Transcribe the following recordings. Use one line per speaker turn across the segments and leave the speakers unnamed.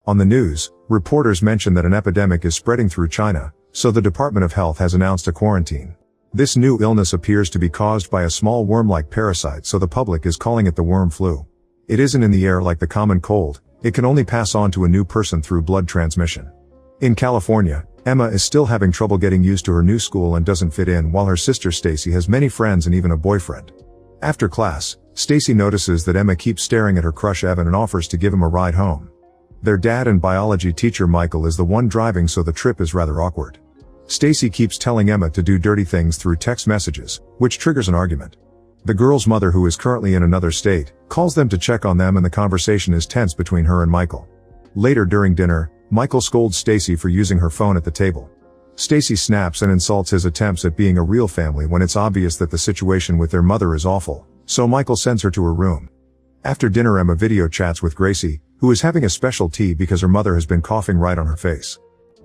On the news, reporters mention that an epidemic is spreading through China, so the Department of Health has announced a quarantine. This new illness appears to be caused by a small worm-like parasite, so the public is calling it the worm flu. It isn't in the air like the common cold, it can only pass on to a new person through blood transmission. In California, Emma is still having trouble getting used to her new school and doesn't fit in, while her sister Stacy has many friends and even a boyfriend. After class, Stacy notices that Emma keeps staring at her crush Evan and offers to give him a ride home. Their dad and biology teacher Michael is the one driving, so the trip is rather awkward. Stacy keeps telling Emma to do dirty things through text messages, which triggers an argument. The girl's mother, who is currently in another state, calls them to check on them, and the conversation is tense between her and Michael. Later during dinner, Michael scolds Stacy for using her phone at the table. Stacy snaps and insults his attempts at being a real family when it's obvious that the situation with their mother is awful, so Michael sends her to her room. After dinner, Emma video chats with Gracie, who is having a special tea because her mother has been coughing right on her face.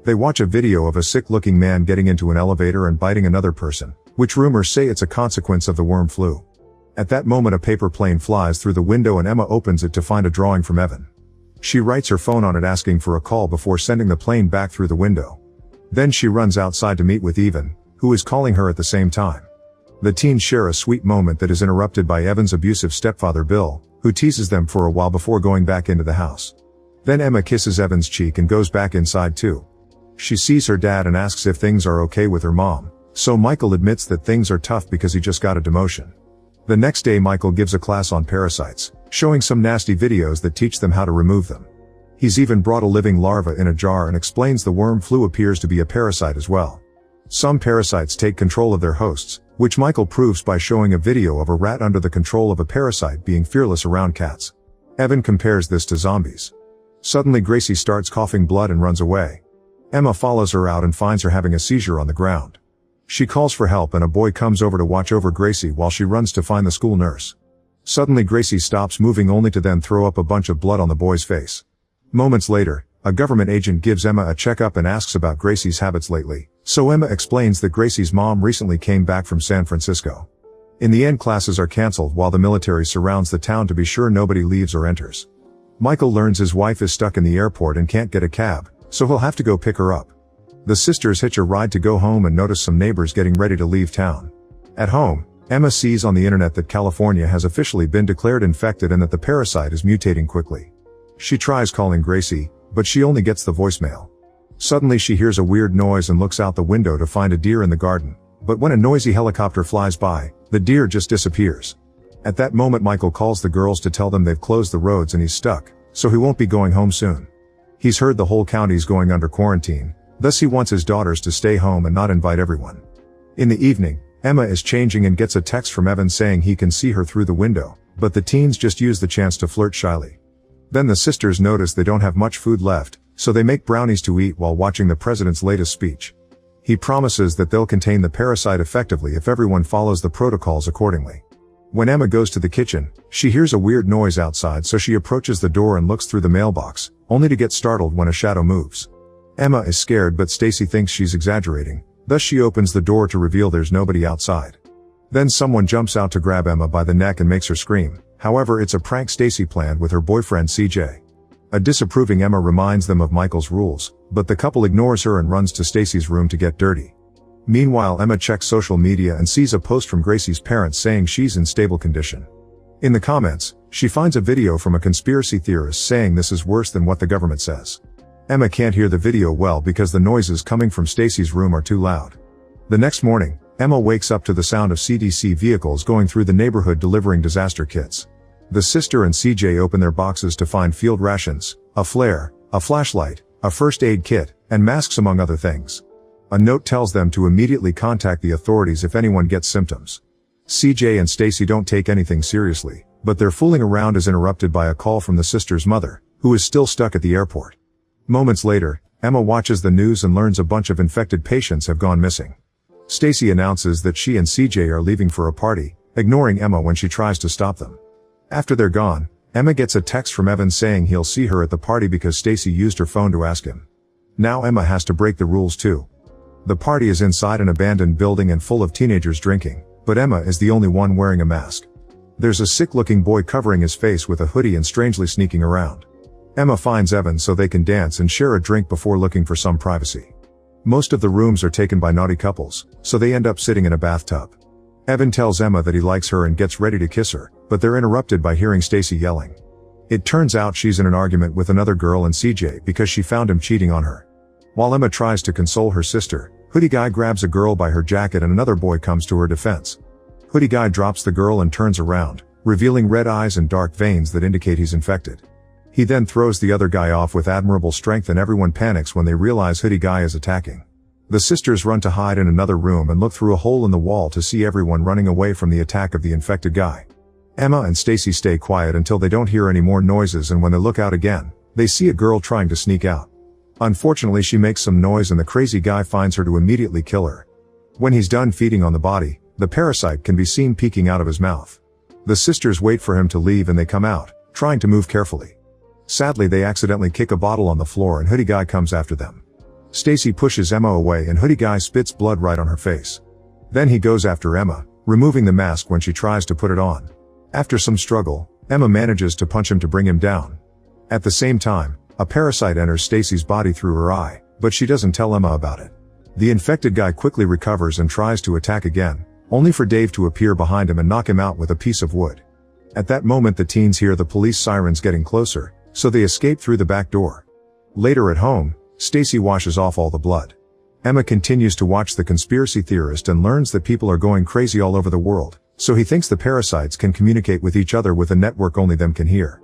They watch a video of a sick-looking man getting into an elevator and biting another person, which rumors say it's a consequence of the worm flu. At that moment, a paper plane flies through the window and Emma opens it to find a drawing from Evan. She writes her phone on it asking for a call before sending the plane back through the window. Then she runs outside to meet with Evan, who is calling her at the same time. The teens share a sweet moment that is interrupted by Evan's abusive stepfather Bill, who teases them for a while before going back into the house. Then Emma kisses Evan's cheek and goes back inside too. She sees her dad and asks if things are okay with her mom, so Michael admits that things are tough because he just got a demotion. The next day, Michael gives a class on parasites, showing some nasty videos that teach them how to remove them. He's even brought a living larva in a jar and explains the worm flu appears to be a parasite as well. Some parasites take control of their hosts, which Michael proves by showing a video of a rat under the control of a parasite being fearless around cats. Evan compares this to zombies. Suddenly Gracie starts coughing blood and runs away. Emma follows her out and finds her having a seizure on the ground. She calls for help and a boy comes over to watch over Gracie while she runs to find the school nurse. Suddenly Gracie stops moving only to then throw up a bunch of blood on the boy's face. Moments later, a government agent gives Emma a checkup and asks about Gracie's habits lately, so Emma explains that Gracie's mom recently came back from San Francisco. In the end, classes are cancelled while the military surrounds the town to be sure nobody leaves or enters. Michael learns his wife is stuck in the airport and can't get a cab, so he'll have to go pick her up. The sisters hitch a ride to go home and notice some neighbors getting ready to leave town. At home, Emma sees on the internet that California has officially been declared infected and that the parasite is mutating quickly. She tries calling Gracie, but she only gets the voicemail. Suddenly she hears a weird noise and looks out the window to find a deer in the garden, but when a noisy helicopter flies by, the deer just disappears. At that moment Michael calls the girls to tell them they've closed the roads and he's stuck, so he won't be going home soon. He's heard the whole county's going under quarantine, thus he wants his daughters to stay home and not invite everyone. In the evening, Emma is changing and gets a text from Evan saying he can see her through the window, but the teens just use the chance to flirt shyly. Then the sisters notice they don't have much food left, so they make brownies to eat while watching the president's latest speech. He promises that they'll contain the parasite effectively if everyone follows the protocols accordingly. When Emma goes to the kitchen, she hears a weird noise outside, so she approaches the door and looks through the mailbox, only to get startled when a shadow moves. Emma is scared, but Stacy thinks she's exaggerating, thus she opens the door to reveal there's nobody outside. Then someone jumps out to grab Emma by the neck and makes her scream. However, it's a prank Stacy planned with her boyfriend CJ. A disapproving Emma reminds them of Michael's rules, but the couple ignores her and runs to Stacy's room to get dirty. Meanwhile, Emma checks social media and sees a post from Gracie's parents saying she's in stable condition. In the comments, she finds a video from a conspiracy theorist saying this is worse than what the government says. Emma can't hear the video well because the noises coming from Stacy's room are too loud. The next morning, Emma wakes up to the sound of CDC vehicles going through the neighborhood delivering disaster kits. The sister and CJ open their boxes to find field rations, a flare, a flashlight, a first aid kit, and masks among other things. A note tells them to immediately contact the authorities if anyone gets symptoms. CJ and Stacy don't take anything seriously, but their fooling around is interrupted by a call from the sister's mother, who is still stuck at the airport. Moments later, Emma watches the news and learns a bunch of infected patients have gone missing. Stacy announces that she and CJ are leaving for a party, ignoring Emma when she tries to stop them. After they're gone, Emma gets a text from Evan saying he'll see her at the party because Stacy used her phone to ask him. Now Emma has to break the rules too. The party is inside an abandoned building and full of teenagers drinking, but Emma is the only one wearing a mask. There's a sick-looking boy covering his face with a hoodie and strangely sneaking around. Emma finds Evan so they can dance and share a drink before looking for some privacy. Most of the rooms are taken by naughty couples, so they end up sitting in a bathtub. Evan tells Emma that he likes her and gets ready to kiss her, but they're interrupted by hearing Stacy yelling. It turns out she's in an argument with another girl and CJ because she found him cheating on her. While Emma tries to console her sister, Hoodie Guy grabs a girl by her jacket and another boy comes to her defense. Hoodie Guy drops the girl and turns around, revealing red eyes and dark veins that indicate he's infected. He then throws the other guy off with admirable strength and everyone panics when they realize Hoodie Guy is attacking. The sisters run to hide in another room and look through a hole in the wall to see everyone running away from the attack of the infected guy. Emma and Stacy stay quiet until they don't hear any more noises, and when they look out again, they see a girl trying to sneak out. Unfortunately, she makes some noise and the crazy guy finds her to immediately kill her. When he's done feeding on the body, the parasite can be seen peeking out of his mouth. The sisters wait for him to leave and they come out, trying to move carefully. Sadly, they accidentally kick a bottle on the floor and Hoodie Guy comes after them. Stacy pushes Emma away and Hoodie Guy spits blood right on her face. Then he goes after Emma, removing the mask when she tries to put it on. After some struggle, Emma manages to punch him to bring him down. At the same time, a parasite enters Stacy's body through her eye, but she doesn't tell Emma about it. The infected guy quickly recovers and tries to attack again, only for Dave to appear behind him and knock him out with a piece of wood. At that moment the teens hear the police sirens getting closer, so they escape through the back door. Later at home, Stacy washes off all the blood. Emma continues to watch the conspiracy theorist and learns that people are going crazy all over the world, so he thinks the parasites can communicate with each other with a network only them can hear.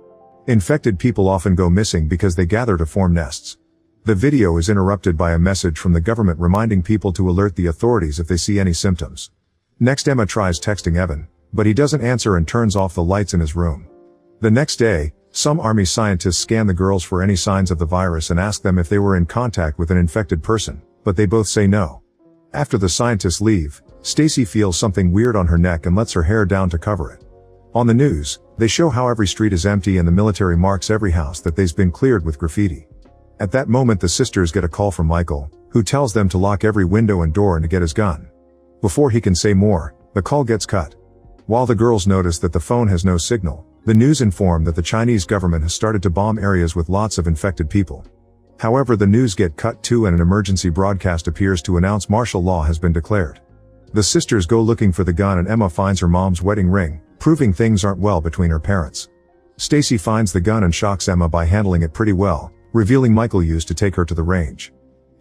Infected people often go missing because they gather to form nests. The video is interrupted by a message from the government reminding people to alert the authorities if they see any symptoms. Next, Emma tries texting Evan, but he doesn't answer and turns off the lights in his room. The next day, some army scientists scan the girls for any signs of the virus and ask them if they were in contact with an infected person, but they both say no. After the scientists leave, Stacy feels something weird on her neck and lets her hair down to cover it. On the news, they show how every street is empty and the military marks every house that they've been cleared with graffiti. At that moment the sisters get a call from Michael, who tells them to lock every window and door and to get his gun. Before he can say more, the call gets cut. While the girls notice that the phone has no signal, the news inform that the Chinese government has started to bomb areas with lots of infected people. However, the news get cut too and an emergency broadcast appears to announce martial law has been declared. The sisters go looking for the gun and Emma finds her mom's wedding ring, proving things aren't well between her parents. Stacy finds the gun and shocks Emma by handling it pretty well, revealing Michael used to take her to the range.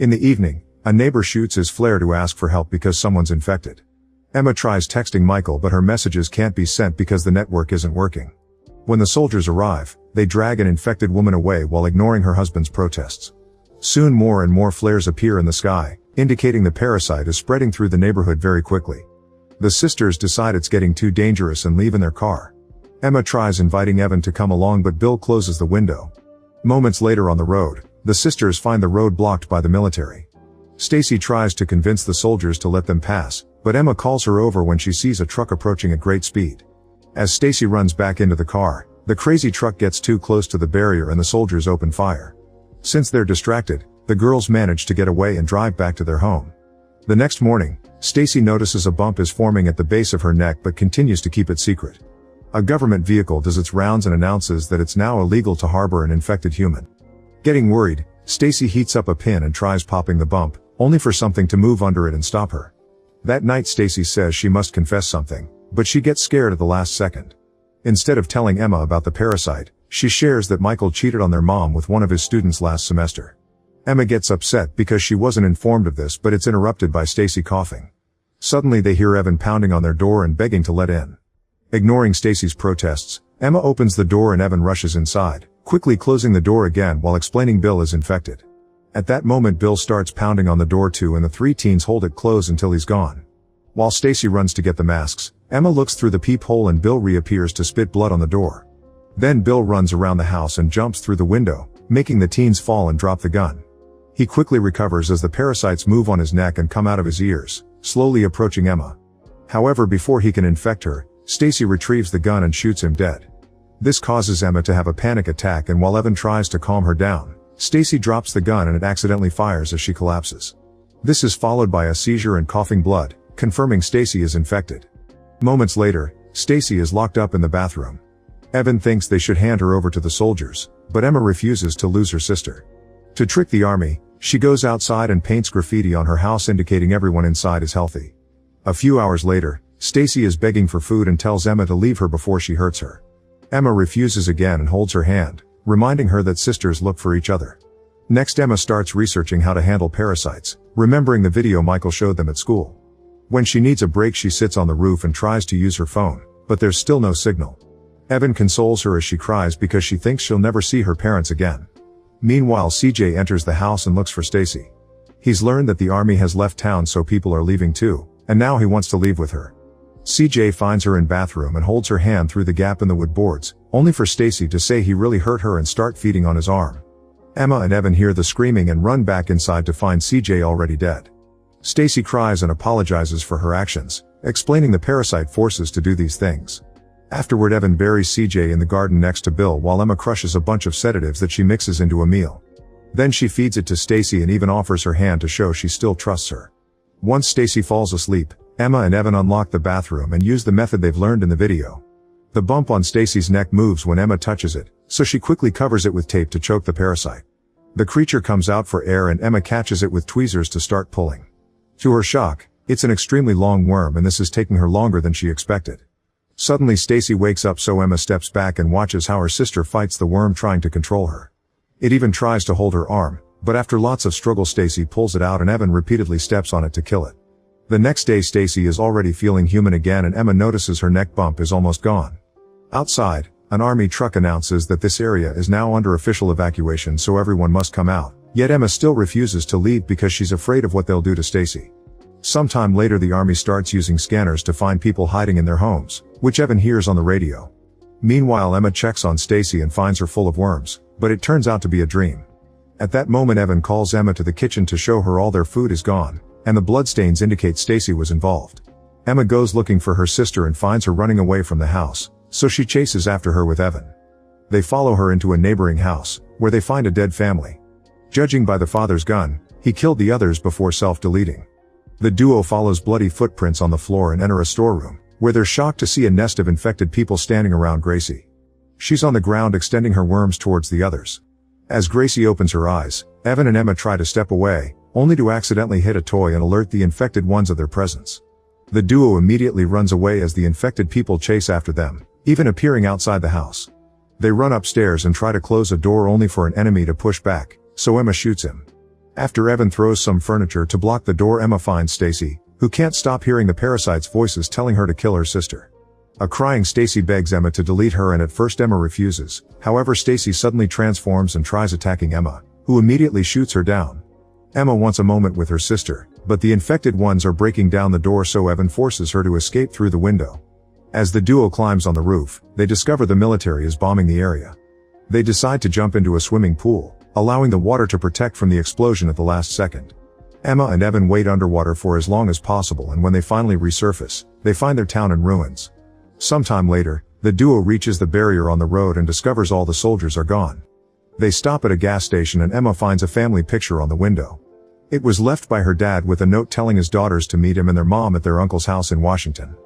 In the evening, a neighbor shoots his flare to ask for help because someone's infected. Emma tries texting Michael but her messages can't be sent because the network isn't working. When the soldiers arrive, they drag an infected woman away while ignoring her husband's protests. Soon more and more flares appear in the sky, indicating the parasite is spreading through the neighborhood very quickly. The sisters decide it's getting too dangerous and leave in their car. Emma tries inviting Evan to come along but Bill closes the window. Moments later on the road, the sisters find the road blocked by the military. Stacy tries to convince the soldiers to let them pass, but Emma calls her over when she sees a truck approaching at great speed. As Stacy runs back into the car, the crazy truck gets too close to the barrier and the soldiers open fire. Since they're distracted, the girls manage to get away and drive back to their home. The next morning, Stacy notices a bump is forming at the base of her neck but continues to keep it secret. A government vehicle does its rounds and announces that it's now illegal to harbor an infected human. Getting worried, Stacy heats up a pin and tries popping the bump, only for something to move under it and stop her. That night Stacy says she must confess something, but she gets scared at the last second. Instead of telling Emma about the parasite, she shares that Michael cheated on their mom with one of his students last semester. Emma gets upset because she wasn't informed of this but it's interrupted by Stacy coughing. Suddenly they hear Evan pounding on their door and begging to let in. Ignoring Stacy's protests, Emma opens the door and Evan rushes inside, quickly closing the door again while explaining Bill is infected. At that moment Bill starts pounding on the door too and the three teens hold it closed until he's gone. While Stacy runs to get the masks, Emma looks through the peephole and Bill reappears to spit blood on the door. Then Bill runs around the house and jumps through the window, making the teens fall and drop the gun. He quickly recovers as the parasites move on his neck and come out of his ears, slowly approaching Emma. However, before he can infect her, Stacy retrieves the gun and shoots him dead. This causes Emma to have a panic attack and while Evan tries to calm her down, Stacy drops the gun and it accidentally fires as she collapses. This is followed by a seizure and coughing blood, confirming Stacy is infected. Moments later, Stacy is locked up in the bathroom. Evan thinks they should hand her over to the soldiers, but Emma refuses to lose her sister. To trick the army, she goes outside and paints graffiti on her house indicating everyone inside is healthy. A few hours later, Stacy is begging for food and tells Emma to leave her before she hurts her. Emma refuses again and holds her hand, reminding her that sisters look for each other. Next, Emma starts researching how to handle parasites, remembering the video Michael showed them at school. When she needs a break, she sits on the roof and tries to use her phone, but there's still no signal. Evan consoles her as she cries because she thinks she'll never see her parents again. Meanwhile, CJ enters the house and looks for Stacy. He's learned that the army has left town, so people are leaving too, and now he wants to leave with her. CJ finds her in bathroom and holds her hand through the gap in the wood boards, only for Stacy to say he really hurt her and start feeding on his arm. Emma and Evan hear the screaming and run back inside to find CJ already dead. Stacy cries and apologizes for her actions, explaining the parasite forces to do these things. Afterward, Evan buries CJ in the garden next to Bill while Emma crushes a bunch of sedatives that she mixes into a meal. Then she feeds it to Stacy and even offers her hand to show she still trusts her. Once Stacy falls asleep, Emma and Evan unlock the bathroom and use the method they've learned in the video. The bump on Stacy's neck moves when Emma touches it, so she quickly covers it with tape to choke the parasite. The creature comes out for air and Emma catches it with tweezers to start pulling. To her shock, it's an extremely long worm and this is taking her longer than she expected. Suddenly Stacy wakes up, so Emma steps back and watches how her sister fights the worm, trying to control her. It even tries to hold her arm, but after lots of struggle Stacy pulls it out and Evan repeatedly steps on it to kill it. The next day Stacy is already feeling human again and Emma notices her neck bump is almost gone. Outside, an army truck announces that this area is now under official evacuation, so everyone must come out, yet Emma still refuses to leave because she's afraid of what they'll do to Stacy. Sometime later the army starts using scanners to find people hiding in their homes, which Evan hears on the radio. Meanwhile, Emma checks on Stacy and finds her full of worms, but it turns out to be a dream. At that moment Evan calls Emma to the kitchen to show her all their food is gone, and the bloodstains indicate Stacy was involved. Emma goes looking for her sister and finds her running away from the house, so she chases after her with Evan. They follow her into a neighboring house, where they find a dead family. Judging by the father's gun, he killed the others before self-deleting. The duo follows bloody footprints on the floor and enter a storeroom, where they're shocked to see a nest of infected people standing around Gracie. She's on the ground extending her worms towards the others. As Gracie opens her eyes, Evan and Emma try to step away, only to accidentally hit a toy and alert the infected ones of their presence. The duo immediately runs away as the infected people chase after them, even appearing outside the house. They run upstairs and try to close a door only for an enemy to push back, so Emma shoots him. After Evan throws some furniture to block the door, Emma finds Stacy, who can't stop hearing the parasite's voices telling her to kill her sister. A crying Stacy begs Emma to delete her and at first Emma refuses, however Stacy suddenly transforms and tries attacking Emma, who immediately shoots her down. Emma wants a moment with her sister, but the infected ones are breaking down the door, so Evan forces her to escape through the window. As the duo climbs on the roof, they discover the military is bombing the area. They decide to jump into a swimming pool, allowing the water to protect from the explosion at the last second. Emma and Evan wait underwater for as long as possible, and when they finally resurface, they find their town in ruins. Sometime later, the duo reaches the barrier on the road and discovers all the soldiers are gone. They stop at a gas station and Emma finds a family picture on the window. It was left by her dad with a note telling his daughters to meet him and their mom at their uncle's house in Washington.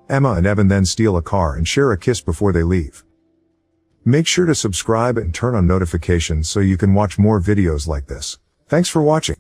Emma and Evan then steal a car and share a kiss before they leave. Make sure to subscribe and turn on notifications so you can watch more videos like this. Thanks for watching.